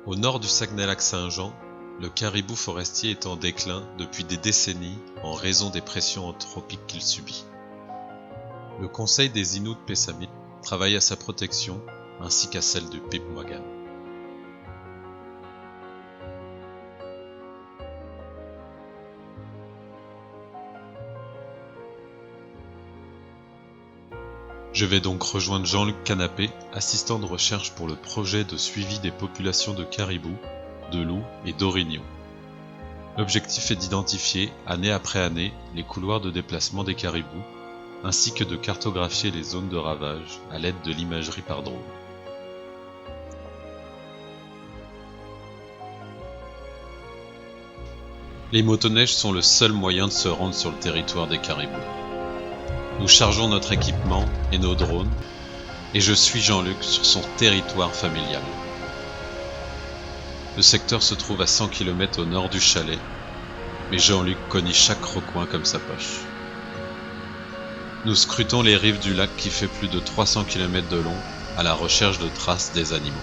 Au nord du Saguenay-Lac-Saint-Jean, le caribou forestier est en déclin depuis des décennies en raison des pressions anthropiques qu'il subit. Le Conseil des Inuits Pessamit travaille à sa protection ainsi qu'à celle du Pipmoagan. Je vais donc rejoindre Jean-Luc Canapé, assistant de recherche pour le projet de suivi des populations de caribous, de loups et d'orignaux. L'objectif est d'identifier, année après année, les couloirs de déplacement des caribous, ainsi que de cartographier les zones de ravage à l'aide de l'imagerie par drone. Les motoneiges sont le seul moyen de se rendre sur le territoire des caribous. Nous chargeons notre équipement et nos drones, et je suis Jean-Luc sur son territoire familial. Le secteur se trouve à 100 km au nord du chalet, mais Jean-Luc connaît chaque recoin comme sa poche. Nous scrutons les rives du lac qui fait plus de 300 km de long à la recherche de traces des animaux.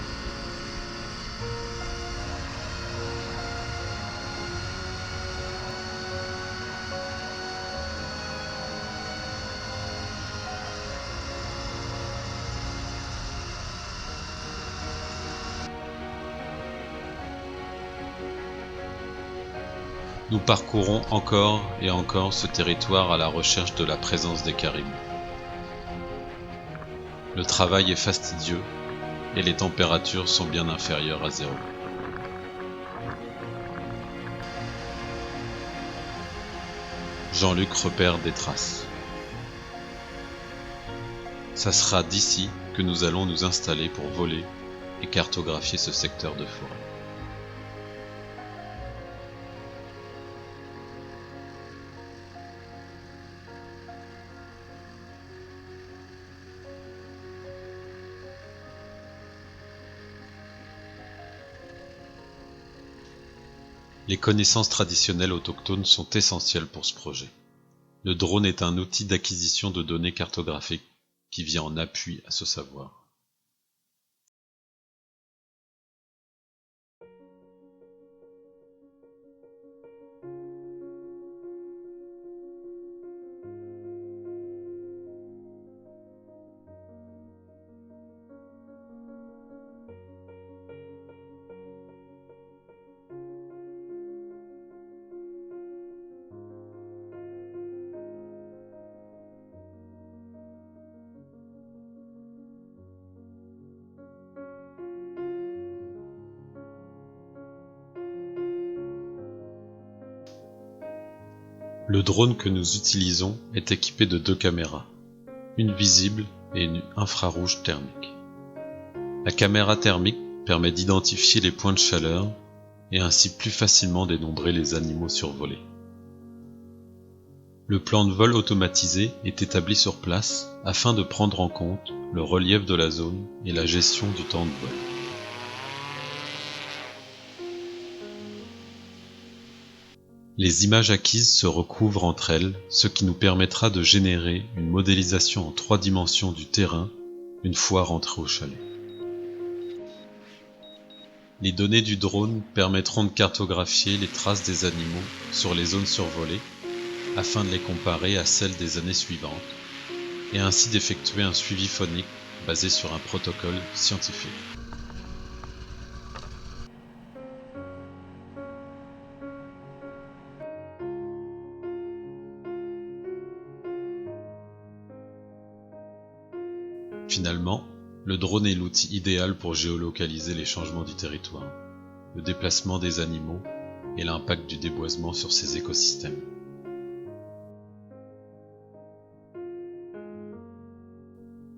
Nous parcourons encore et encore ce territoire à la recherche de la présence des caribous. Le travail est fastidieux et les températures sont bien inférieures à 0. Jean-Luc repère des traces. Ça sera d'ici que nous allons nous installer pour voler et cartographier ce secteur de forêt. Les connaissances traditionnelles autochtones sont essentielles pour ce projet. Le drone est un outil d'acquisition de données cartographiques qui vient en appui à ce savoir. Le drone que nous utilisons est équipé de 2 caméras, une visible et une infrarouge thermique. La caméra thermique permet d'identifier les points de chaleur et ainsi plus facilement dénombrer les animaux survolés. Le plan de vol automatisé est établi sur place afin de prendre en compte le relief de la zone et la gestion du temps de vol. Les images acquises se recouvrent entre elles, ce qui nous permettra de générer une modélisation en 3 dimensions du terrain une fois rentré au chalet. Les données du drone permettront de cartographier les traces des animaux sur les zones survolées afin de les comparer à celles des années suivantes et ainsi d'effectuer un suivi phonique basé sur un protocole scientifique. Finalement, le drone est l'outil idéal pour géolocaliser les changements du territoire, le déplacement des animaux et l'impact du déboisement sur ces écosystèmes.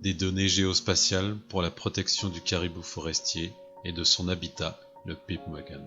Des données géospatiales pour la protection du caribou forestier et de son habitat, le Pipmoagan.